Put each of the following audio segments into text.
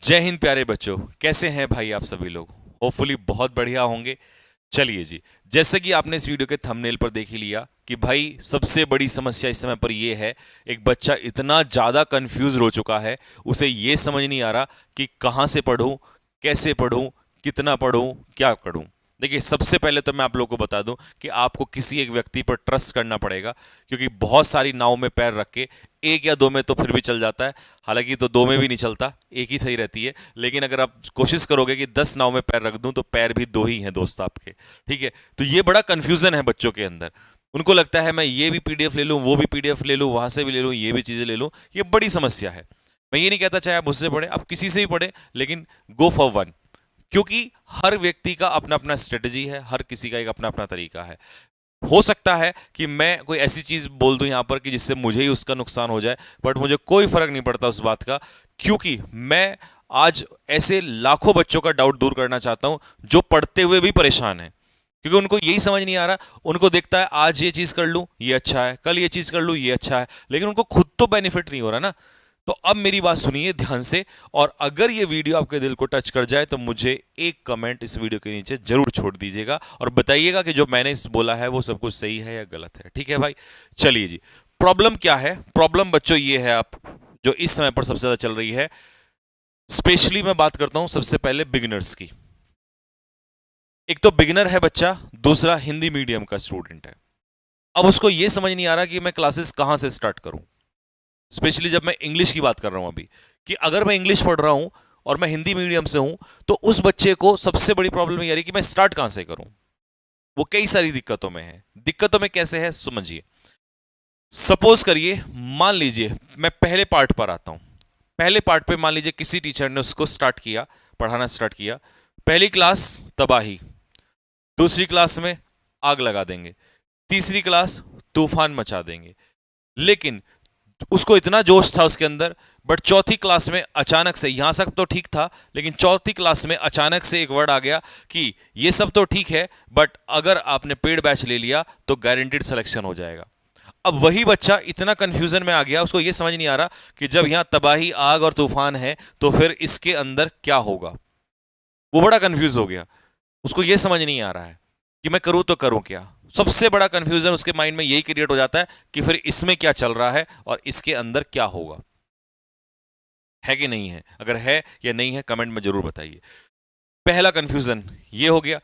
जय हिंद प्यारे बच्चों। कैसे हैं भाई आप सभी लोग? होपफुली बहुत बढ़िया होंगे। चलिए जी, जैसे कि आपने इस वीडियो के थंबनेल पर देख ही लिया कि भाई सबसे बड़ी समस्या इस समय पर ये है, एक बच्चा इतना ज़्यादा कंफ्यूज हो चुका है, उसे ये समझ नहीं आ रहा कि कहाँ से पढ़ूं, कैसे पढ़ूं, कितना पढ़ूं, क्या पढ़ूं। देखिए, सबसे पहले तो मैं आप लोगों को बता दूं कि आपको किसी एक व्यक्ति पर ट्रस्ट करना पड़ेगा, क्योंकि बहुत सारी नाव में पैर रख के एक या दो में तो फिर भी चल जाता है। हालांकि तो दो में भी नहीं चलता, एक ही सही रहती है। लेकिन अगर आप कोशिश करोगे कि 10 नाव में पैर रख दूं, तो पैर भी दो ही हैं दोस्त आपके। ठीक है, तो ये बड़ा कंफ्यूजन है बच्चों के अंदर। उनको लगता है मैं ये भी पीडीएफ ले लूं, वो भी पीडीएफ ले लूं, वहां से भी ले लूं, ये भी चीजें ले लूं। ये बड़ी समस्या है। मैं ये नहीं कहता चाहे आप मुझसे पढ़े, आप किसी से भी पढ़े, लेकिन गो फॉर वन। क्योंकि हर व्यक्ति का अपना अपना स्ट्रेटजी है, हर किसी का एक अपना अपना तरीका है। हो सकता है कि मैं कोई ऐसी चीज बोल दूं यहां पर कि जिससे मुझे ही उसका नुकसान हो जाए, बट मुझे कोई फर्क नहीं पड़ता उस बात का, क्योंकि मैं आज ऐसे लाखों बच्चों का डाउट दूर करना चाहता हूं जो पढ़ते हुए भी परेशान है। क्योंकि उनको यही समझ नहीं आ रहा। उनको देखता है आज ये चीज कर लूं ये अच्छा है, कल ये चीज कर लूं ये अच्छा है, लेकिन उनको खुद तो बेनिफिट नहीं हो रहा ना। तो अब मेरी बात सुनिए ध्यान से, और अगर ये वीडियो आपके दिल को टच कर जाए तो मुझे एक कमेंट इस वीडियो के नीचे जरूर छोड़ दीजिएगा और बताइएगा कि जो मैंने बोला है वो सब कुछ सही है या गलत है। ठीक है भाई? चलिए जी, प्रॉब्लम क्या है? प्रॉब्लम बच्चों ये है, आप जो इस समय पर सबसे ज्यादा चल रही है, स्पेशली मैं बात करता हूं सबसे पहले बिगिनर्स की। एक तो बिगिनर है बच्चा, दूसरा हिंदी मीडियम का स्टूडेंट है। अब उसको यह समझ नहीं आ रहा कि मैं क्लासेस कहां से स्टार्ट करूं। स्पेशली जब मैं इंग्लिश की बात कर रहा हूं अभी, कि अगर मैं इंग्लिश पढ़ रहा हूं और मैं हिंदी मीडियम से हूं, तो उस बच्चे को सबसे बड़ी प्रॉब्लम यह रही कि मैं स्टार्ट कहां से करूं। वो कई सारी दिक्कतों में है। दिक्कतों में कैसे है समझिए। सपोज करिए, मान लीजिए मैं पहले पार्ट पर आता हूं। पहले पार्ट पे मान लीजिए किसी टीचर ने उसको स्टार्ट किया, पढ़ाना स्टार्ट किया। पहली क्लास तबाही, दूसरी क्लास में आग लगा देंगे, तीसरी क्लास तूफान मचा देंगे। लेकिन उसको इतना जोश था उसके अंदर, बट चौथी क्लास में अचानक से, यहां तक तो ठीक था, लेकिन चौथी क्लास में अचानक से एक वर्ड आ गया कि ये सब तो ठीक है, बट अगर आपने पेड बैच ले लिया तो गारंटीड सिलेक्शन हो जाएगा। अब वही बच्चा इतना कंफ्यूजन में आ गया, उसको यह समझ नहीं आ रहा कि जब यहां तबाही आग और तूफान है तो फिर इसके अंदर क्या होगा। वो बड़ा कंफ्यूज हो गया। उसको यह समझ नहीं आ रहा है कि मैं करूं तो करूं क्या। सबसे बड़ा कंफ्यूजन उसके माइंड में यही क्रिएट हो जाता है कि फिर इसमें क्या चल रहा है और इसके अंदर क्या होगा। है कि नहीं है? अगर है या नहीं है कमेंट में जरूर बताइए। पहला कंफ्यूजन ये हो गया।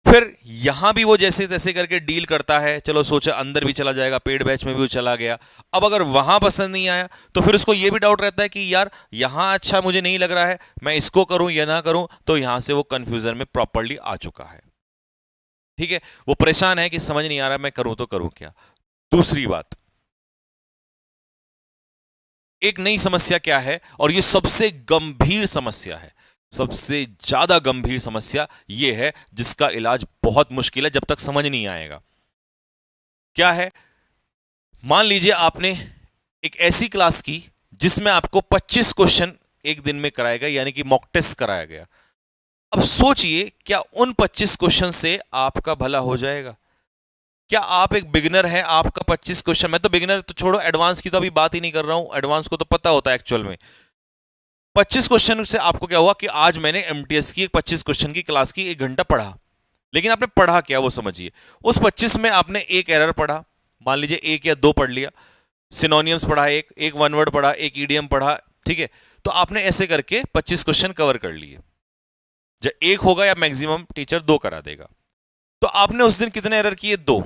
फिर यहां भी वो जैसे तैसे करके डील करता है, चलो सोचा अंदर भी चला जाएगा, पेड बैच में भी वो चला गया। अब अगर वहां पसंद नहीं आया तो फिर उसको ये भी डाउट रहता है कि यार यहां अच्छा मुझे नहीं लग रहा है, मैं इसको करूं या ना करूं। तो यहां से वो कंफ्यूजन में प्रॉपरली आ चुका है। ठीक है, वो परेशान है कि समझ नहीं आ रहा मैं करूं तो करूं क्या। दूसरी बात, एक नई समस्या क्या है, और ये सबसे गंभीर समस्या है, सबसे ज्यादा गंभीर समस्या ये है जिसका इलाज बहुत मुश्किल है जब तक समझ नहीं आएगा। क्या है? मान लीजिए आपने एक ऐसी क्लास की जिसमें आपको 25 क्वेश्चन एक दिन में कराया गया, यानी कि मॉक टेस्ट कराया गया। अब सोचिए, क्या उन 25 क्वेश्चन से आपका भला हो जाएगा? क्या आप एक बिगिनर हैं, आपका 25 क्वेश्चन, मैं तो बिगिनर तो छोड़ो, एडवांस की तो अभी बात ही नहीं कर रहा हूं, एडवांस को तो पता होता है एक्चुअल में। 25 क्वेश्चन से आपको क्या हुआ कि आज मैंने एमटीएस की एक 25 क्वेश्चन की क्लास की 1 घंटा पढ़ा। लेकिन आपने पढ़ा क्या वो समझिए। उस 25 में आपने एक एरर पढ़ा, मान लीजिए एक या दो पढ़ लिया, सिनोनियम्स पढ़ा, एक एक वन वर्ड पढ़ा, एक ईडीएम पढ़ा। ठीक है, तो आपने ऐसे करके 25 क्वेश्चन कवर कर लिए। जब एक होगा या मैक्सिमम टीचर दो करा देगा। तो आपने उस दिन कितने एरर किए? दो।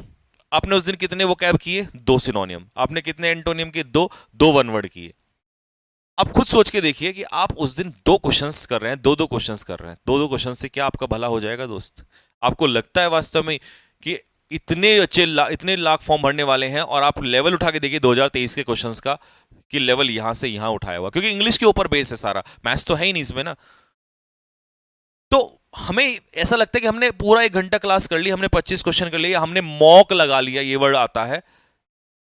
आपने उस दिन कितने वो कैब किए? दो सिनोनियम। आपने कितने एंटोनियम किए? दो। दो वन वर्ड किए। आप खुद सोच के देखिए कि आप उस दिन दो क्वेश्चंस कर रहे हैं, दो दो क्वेश्चंस कर रहे हैं, दो दो क्वेश्चन से क्या आपका भला हो जाएगा दोस्त? आपको लगता है वास्तव में कि इतने लाख फॉर्म भरने वाले हैं, और आप लेवल उठा के देखिए 2023 के क्वेश्चंस का, कि लेवल यहां से यहां उठाया हुआ, क्योंकि इंग्लिश के ऊपर बेस है सारा, मैथ्स तो है ही नहीं इसमें ना। तो हमें ऐसा लगता है कि हमने पूरा 1 घंटा क्लास कर ली, हमने 25 क्वेश्चन कर लिए, हमने मॉक लगा लिया, ये वर्ड आता है।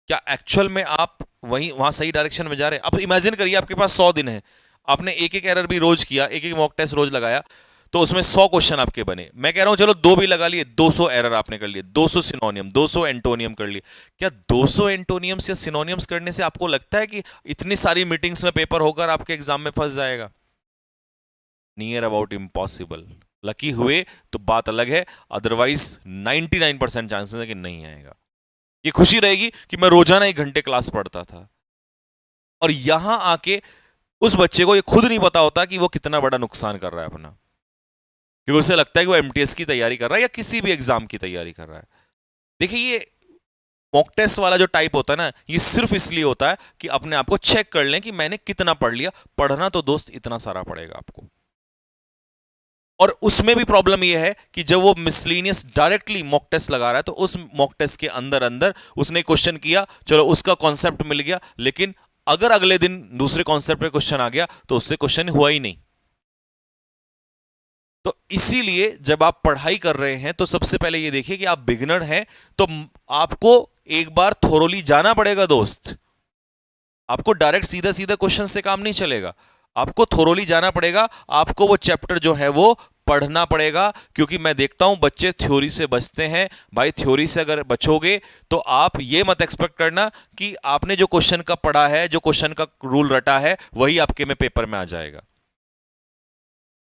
क्या एक्चुअल में आप वहां सही डायरेक्शन में जा रहे हैं? अब इमेजिन करिए आपके पास 100 दिन है, आपने एक एक एरर भी रोज किया, एक एक मॉक टेस्ट रोज लगाया, तो उसमें 100 क्वेश्चन आपके बने। मैं कह रहा हूं चलो दो भी लगा लिए, 200 एरर आपने कर लिए, 200 सिनोनियम, 200 एंटोनियम कर लिए। क्या 200 एंटोनियम्स या सिनोनियम्स करने से आपको लगता है कि इतनी सारी मीटिंग्स में पेपर होकर आपके एग्जाम में फंस जाएगा? Near about impossible. लकी हुए तो बात अलग है, अदरवाइज 99% चांसेस है कि नहीं आएगा। ये खुशी रहेगी कि मैं रोजाना 1 घंटे क्लास पढ़ता था, और यहां आके उस बच्चे को ये खुद नहीं पता होता कि वो कितना बड़ा नुकसान कर रहा है अपना, क्योंकि उसे लगता है कि वो एमटीएस की तैयारी कर रहा है या किसी भी एग्जाम की तैयारी कर रहा है। देखिए, ये मॉक टेस्ट वाला जो टाइप होता है ना, ये सिर्फ इसलिए होता है कि अपने आप को चेक कर लें कि मैंने कितना पढ़ लिया। पढ़ना तो दोस्त इतना सारा पड़ेगा आपको। और उसमें भी प्रॉब्लम यह है कि जब वो मिसलीनियस डायरेक्टली मॉक टेस्ट लगा रहा है, तो उस मॉक टेस्ट के अंदर अंदर उसने क्वेश्चन किया, चलो उसका कॉन्सेप्ट मिल गया, लेकिन अगर अगले दिन दूसरे कॉन्सेप्ट पे क्वेश्चन आ गया तो उससे क्वेश्चन हुआ ही नहीं। तो इसीलिए जब आप पढ़ाई कर रहे हैं तो सबसे पहले ये देखिए कि आप बिगिनर हैं, तो आपको एक बार थोरोली जाना पड़ेगा दोस्त। आपको डायरेक्ट सीधा सीधा क्वेश्चन से काम नहीं चलेगा, आपको थोरोली जाना पड़ेगा। आपको वो चैप्टर जो है वो पढ़ना पड़ेगा, क्योंकि मैं देखता हूं बच्चे थ्योरी से बचते हैं। भाई, थ्योरी से अगर बचोगे तो आप ये मत एक्सपेक्ट करना कि आपने जो क्वेश्चन का पढ़ा है, जो क्वेश्चन का रूल रटा है, वही आपके में पेपर में आ जाएगा।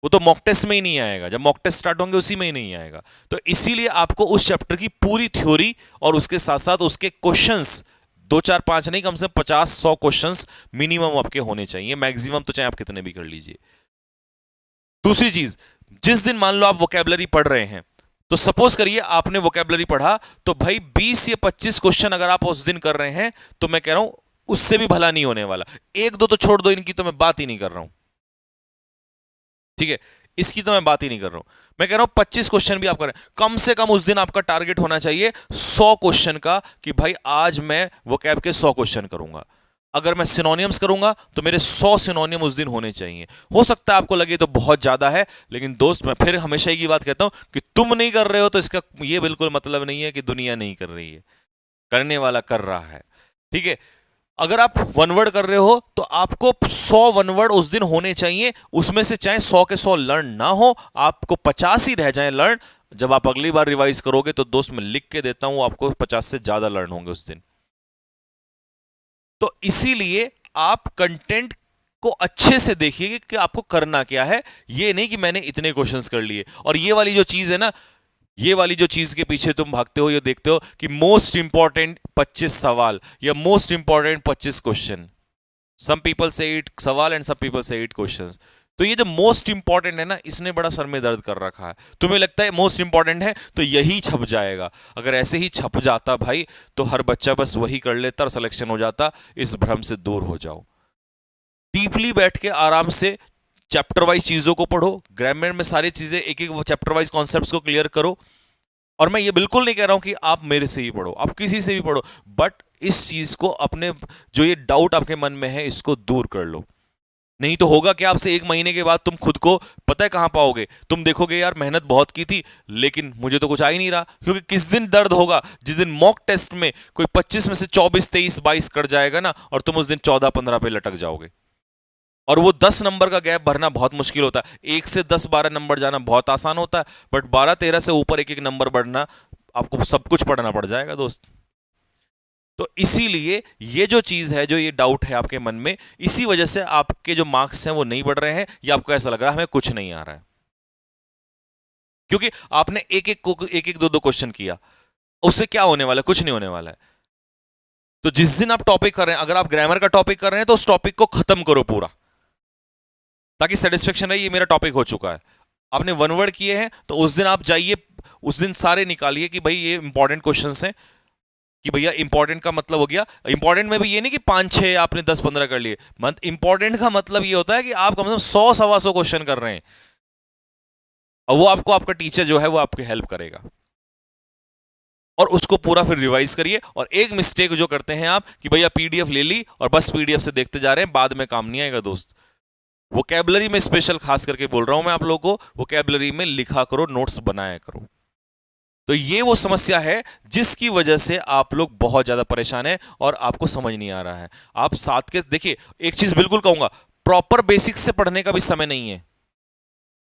वो तो मॉक टेस्ट में ही नहीं आएगा, जब मॉक टेस्ट स्टार्ट होंगे उसी में ही नहीं आएगा। तो इसीलिए आपको उस चैप्टर की पूरी थ्योरी और उसके साथ साथ उसके क्वेश्चंस, 2 4 5 नहीं, कम से कम 50 100 क्वेश्चंस मिनिमम आपके होने चाहिए। मैक्सिमम तो चाहे आप कितने भी कर लीजिए। दूसरी चीज, जिस दिन मान लो आप वोकैबुलरी पढ़ रहे हैं, तो सपोज करिए आपने वोकैबुलरी पढ़ा, तो भाई 20 या 25 क्वेश्चन अगर आप उस दिन कर रहे हैं, तो मैं कह रहा हूं उससे भी भला नहीं होने वाला। 1 2 तो छोड़ दो, इनकी तो मैं बात ही नहीं कर रहा हूं, ठीक है, इसकी तो मैं बात ही नहीं कर रहा हूं। मैं कह रहा हूं 25 क्वेश्चन भी आप करें, कम से कम उस दिन आपका टारगेट होना चाहिए 100 क्वेश्चन का, कि भाई आज मैं वोकैब के 100 क्वेश्चन करूंगा। अगर मैं सिनोनियम्स करूंगा तो मेरे 100 सिनोनियम उस दिन होने चाहिए। हो सकता है आपको लगे तो बहुत ज्यादा है, लेकिन दोस्त मैं फिर हमेशा एक ही बात कहता हूं कि तुम नहीं कर रहे हो तो इसका यह बिल्कुल मतलब नहीं है कि दुनिया नहीं कर रही है, करने वाला कर रहा है, ठीक है। अगर आप वन वर्ड कर रहे हो तो आपको 100 वन वर्ड उस दिन होने चाहिए, उसमें से चाहे 100 के 100 लर्न ना हो, आपको 50 ही रह जाए लर्न। जब आप अगली बार रिवाइज करोगे तो दोस्त मैं लिख के देता हूं, आपको 50 से ज्यादा लर्न होंगे उस दिन। तो इसीलिए आप कंटेंट को अच्छे से देखिए कि आपको करना क्या है, ये नहीं कि मैंने इतने क्वेश्चंस कर लिए। और ये वाली जो चीज है ना, ये वाली जो चीज के पीछे तुम भागते हो, ये देखते हो कि मोस्ट इंपॉर्टेंट 25 सवाल या most important 25 question. Some people से 8 सवाल एंड सम पीपल से 8 क्वेश्चंस। तो ये जो मोस्ट इंपॉर्टेंट है ना, इसने बड़ा सर में दर्द कर रखा है। तुम्हें लगता है मोस्ट इंपॉर्टेंट है तो यही छप जाएगा। अगर ऐसे ही छप जाता भाई, तो हर बच्चा बस वही कर लेता और सिलेक्शन हो जाता। इस भ्रम से दूर हो जाओ, डीपली बैठ के आराम से चैप्टर वाइज चीजों को पढ़ो, ग्रामर में सारी चीजें एक एक चैप्टर वाइज कॉन्सेप्ट्स को क्लियर करो। और मैं ये बिल्कुल नहीं कह रहा हूं कि आप मेरे से ही पढ़ो, आप किसी से भी पढ़ो, बट इस चीज को अपने, जो ये डाउट आपके मन में है, इसको दूर कर लो। नहीं तो होगा कि आपसे 1 महीने के बाद तुम खुद को पता है कहां पाओगे, तुम देखोगे यार मेहनत बहुत की थी लेकिन मुझे तो कुछ आ ही नहीं रहा। क्योंकि किस दिन दर्द होगा, जिस दिन मॉक टेस्ट में कोई 25 में से 24 23 22 कर जाएगा ना, और तुम उस दिन 14 15 पे लटक जाओगे। और वो 10 नंबर का गैप भरना बहुत मुश्किल होता है। 1 से 10 12 नंबर जाना बहुत आसान होता है, बट 12 13 से ऊपर एक एक नंबर बढ़ना, आपको सब कुछ पढ़ना पड़ जाएगा दोस्त। तो इसीलिए ये जो चीज है, जो ये डाउट है आपके मन में, इसी वजह से आपके जो मार्क्स हैं वो नहीं बढ़ रहे हैं, या आपको ऐसा लग रहा है हमें कुछ नहीं आ रहा है, क्योंकि आपने एक एक 2 2 क्वेश्चन किया। उससे क्या होने वाला है? कुछ नहीं होने वाला है। तो जिस दिन आप टॉपिक कर रहे हैं, अगर आप ग्रामर का टॉपिक कर रहे हैं तो उस टॉपिक को खत्म करो पूरा, ताकि सेटिस्फेक्शन रहे, ये मेरा टॉपिक हो चुका है। आपने वन वर्ड किए हैं तो उस दिन आप जाइए, उस दिन सारे निकालिए कि भाई ये इंपॉर्टेंट क्वेश्चंस हैं, कि भैया इंपॉर्टेंट का मतलब हो गया। इंपॉर्टेंट में भी ये नहीं कि 5 6 आपने 10 15 कर लिए, इंपॉर्टेंट का मतलब ये होता है कि आप कम से कम 100 सवा 100 क्वेश्चन कर रहे हैं, और वो आपको आपका टीचर जो है वो आपकी हेल्प करेगा। और उसको पूरा फिर रिवाइज करिए। और एक मिस्टेक जो करते हैं आप कि भैया पीडीएफ ले ली और बस पीडीएफ से देखते जा रहे हैं, बाद में काम नहीं आएगा दोस्त। वोकैबुलरी में स्पेशल खास करके बोल रहा हूं मैं आप लोगों को, वोकैबुलरी में लिखा करो, नोट्स बनाया करो। तो ये वो समस्या है जिसकी वजह से आप लोग बहुत ज्यादा परेशान हैं और आपको समझ नहीं आ रहा है। आप साथ के देखिए, एक चीज बिल्कुल कहूंगा, प्रॉपर बेसिक्स से पढ़ने का भी समय नहीं है।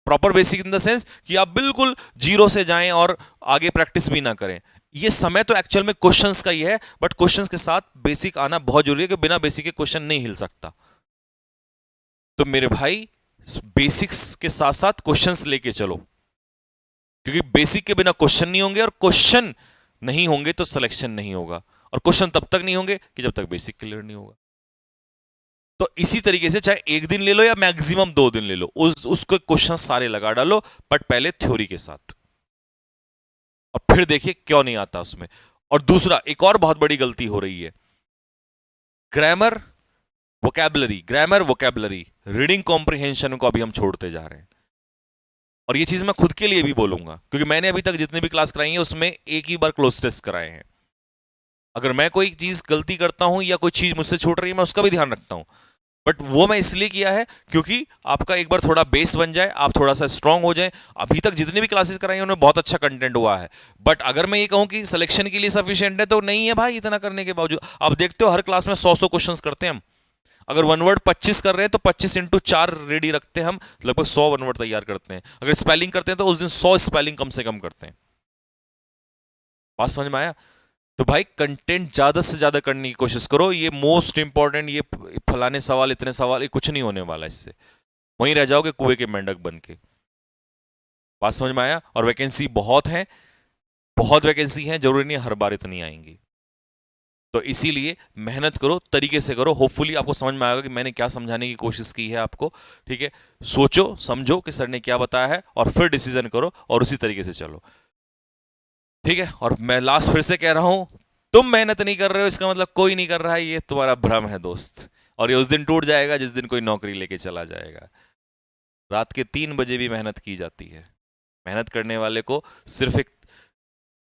Proper basic in the sense कि आप बिल्कुल जीरो से जाएं और आगे प्रैक्टिस भी ना करें। ये समय तो एक्चुअल में क्वेश्चंस का ही है, बट क्वेश्चंस के साथ बेसिक आना बहुत जरूरी है, कि बिना बेसिक के क्वेश्चन नहीं हिल सकता। तो मेरे भाई, बेसिक्स के साथ साथ क्वेश्चंस लेके चलो, क्योंकि बेसिक के बिना क्वेश्चन नहीं होंगे, और क्वेश्चन नहीं होंगे तो सिलेक्शन नहीं होगा, और क्वेश्चन तब तक नहीं होंगे कि जब तक बेसिक क्लियर नहीं होगा। तो इसी तरीके से चाहे एक दिन ले लो या मैक्सिमम 2 दिन ले लो, उसको क्वेश्चन सारे लगा डालो, बट पहले थ्योरी के साथ, और फिर देखिए क्यों नहीं आता उसमें। और दूसरा, एक और बहुत बड़ी गलती हो रही है, ग्रामर वोकैबुलरी रीडिंग कॉम्प्रिहेंशन को अभी हम छोड़ते जा रहे हैं। और ये चीज मैं खुद के लिए भी बोलूंगा, क्योंकि मैंने अभी तक जितनी भी क्लास कराई है उसमें एक ही बार क्लोज टेस्ट कराए हैं। अगर मैं कोई चीज गलती करता हूं या कोई चीज मुझसे छूट रही है, मैं उसका भी ध्यान रखता हूं, बट वो मैं इसलिए किया है क्योंकि आपका एक बार थोड़ा बेस बन जाए, आप थोड़ा सा स्ट्रांग हो जाए। अभी तक जितनी भी क्लासेस कराई हैं उनमें बहुत अच्छा कंटेंट हुआ है, बट अगर मैं ये कहूं कि सिलेक्शन के लिए सफिशिएंट है तो नहीं है भाई। इतना करने के बावजूद आप देखते हो हर क्लास में 100 क्वेश्चंस करते हैं हम। अगर वन वर्ड 25 कर रहे हैं तो 25 इंटू 4 रेडी रखते हैं हम, लगभग 100 वन वर्ड तैयार करते हैं। अगर स्पेलिंग करते हैं तो उस दिन 100 स्पेलिंग कम से कम करते हैं। बात समझ में आया? तो भाई कंटेंट ज्यादा से ज्यादा करने की कोशिश करो। ये मोस्ट इंपॉर्टेंट, ये फलाने सवाल इतने सवाल, ये कुछ नहीं होने वाला इससे, वहीं रह जाओगे कुएं के मेंढक बन के। बात समझ में आया? और वैकेंसी बहुत है, बहुत वैकेंसी है, जरूरी नहीं हर बार इतनी आएंगी। तो इसीलिए मेहनत करो, तरीके से करो। होपफुली आपको समझ में आएगा कि मैंने क्या समझाने की कोशिश की है आपको। ठीक है, सोचो समझो कि सर ने क्या बताया है, और फिर डिसीजन करो और उसी तरीके से चलो। ठीक है, और मैं लास्ट फिर से कह रहा हूं, तुम मेहनत नहीं कर रहे हो इसका मतलब कोई नहीं कर रहा है, ये तुम्हारा भ्रम है दोस्त। और ये उस दिन टूट जाएगा जिस दिन कोई नौकरी लेके चला जाएगा। रात के 3 बजे भी मेहनत की जाती है। मेहनत करने वाले को सिर्फ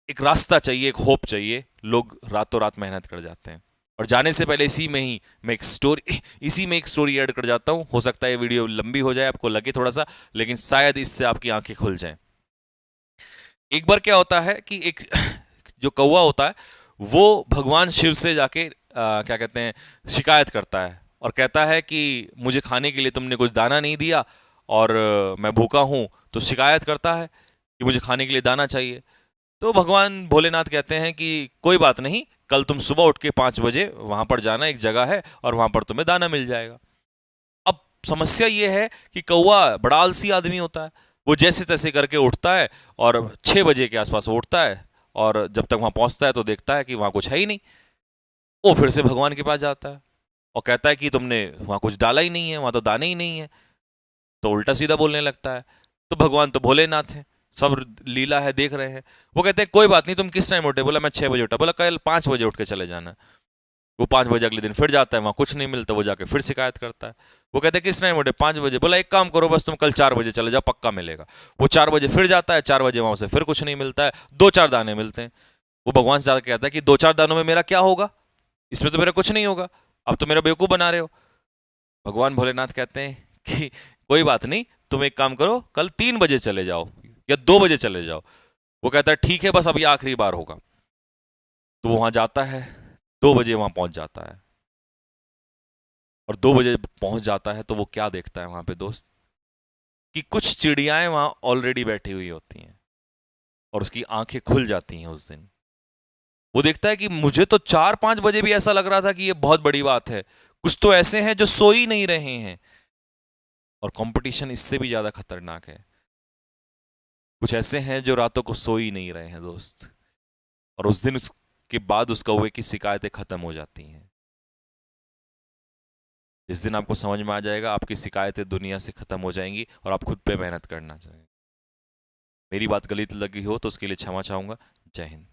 एक रास्ता चाहिए, एक होप चाहिए। लोग रातों रात मेहनत कर जाते हैं। और जाने से पहले इसी में एक स्टोरी ऐड कर जाता हूं। हो सकता है ये वीडियो लंबी हो जाए, आपको लगे थोड़ा सा, लेकिन शायद इससे आपकी आंखें खुल जाएं। एक बार क्या होता है कि एक जो कौवा होता है वो भगवान शिव से जाके क्या कहते हैं, शिकायत करता है और कहता है कि मुझे खाने के लिए तुमने कुछ दाना नहीं दिया और मैं भूखा हूं। तो शिकायत करता है कि मुझे खाने के लिए दाना चाहिए। तो भगवान भोलेनाथ कहते हैं कि कोई बात नहीं, कल तुम सुबह उठ के 5 बजे वहां पर जाना, एक जगह है और वहां पर तुम्हें दाना मिल जाएगा। अब समस्या यह है कि कौवा बड़ा आलसी आदमी होता है। वो जैसे तैसे करके उठता है और 6 बजे के आसपास उठता है, और जब तक वहां पहुंचता है तो देखता है कि वहां कुछ है ही नहीं। वो फिर से भगवान के पास जाता है और कहता है कि तुमने वहां कुछ डाला ही नहीं है, वहां तो दाने ही नहीं है। तो उल्टा सीधा बोलने लगता है। तो भगवान तो भोलेनाथ है, सब लीला है, देख रहे हैं। वो कहते हैं कोई बात नहीं, तुम किस टाइम उठे? बोला मैं 6 बजे उठा। बोला कल 5 बजे उठ के चले जाना। वो 5 बजे अगले दिन फिर जाता है, वहां कुछ नहीं मिलता। वो जाके फिर शिकायत करता है। वो कहते हैं किस टाइम उठे? 5 बजे। बोला एक काम करो, बस तुम कल 4 बजे चले जाओ, पक्का मिलेगा। वो 4 बजे फिर जाता है, 4 बजे वहां से फिर कुछ नहीं मिलता है, 2-4 दाने मिलते हैं। वो भगवान से जाकर कहता है कि 2-4 दानों में मेरा क्या होगा, इसमें तो मेरा कुछ नहीं होगा, अब तो मेरा बेवकूफ बना रहे हो। भगवान भोलेनाथ कहते हैं कि कोई बात नहीं, तुम एक काम करो, कल 3 बजे चले जाओ या 2 बजे चले जाओ। वो कहता है ठीक है, बस अब ये आखिरी बार होगा। तो वहां जाता है, 2 बजे वहां पहुंच जाता है। और 2 बजे पहुंच जाता है तो वो क्या देखता है वहां पे दोस्त, कि कुछ चिड़ियाएं वहां ऑलरेडी बैठी हुई होती हैं और उसकी आंखें खुल जाती हैं उस दिन। वो देखता है कि मुझे तो 4-5 बजे भी ऐसा लग रहा था कि ये बहुत बड़ी बात है, कुछ तो ऐसे हैं जो सो ही नहीं रहे हैं। और कंपटीशन इससे भी ज्यादा खतरनाक है। कुछ ऐसे हैं जो रातों को सो ही नहीं रहे हैं दोस्त। और उस दिन उसके बाद उस कौवे की शिकायतें खत्म हो जाती हैं। जिस दिन आपको समझ में आ जाएगा, आपकी शिकायतें दुनिया से खत्म हो जाएंगी और आप खुद पे मेहनत करना चाहेंगे। मेरी बात गलत लगी हो तो उसके लिए क्षमा चाहूंगा। जय हिंद।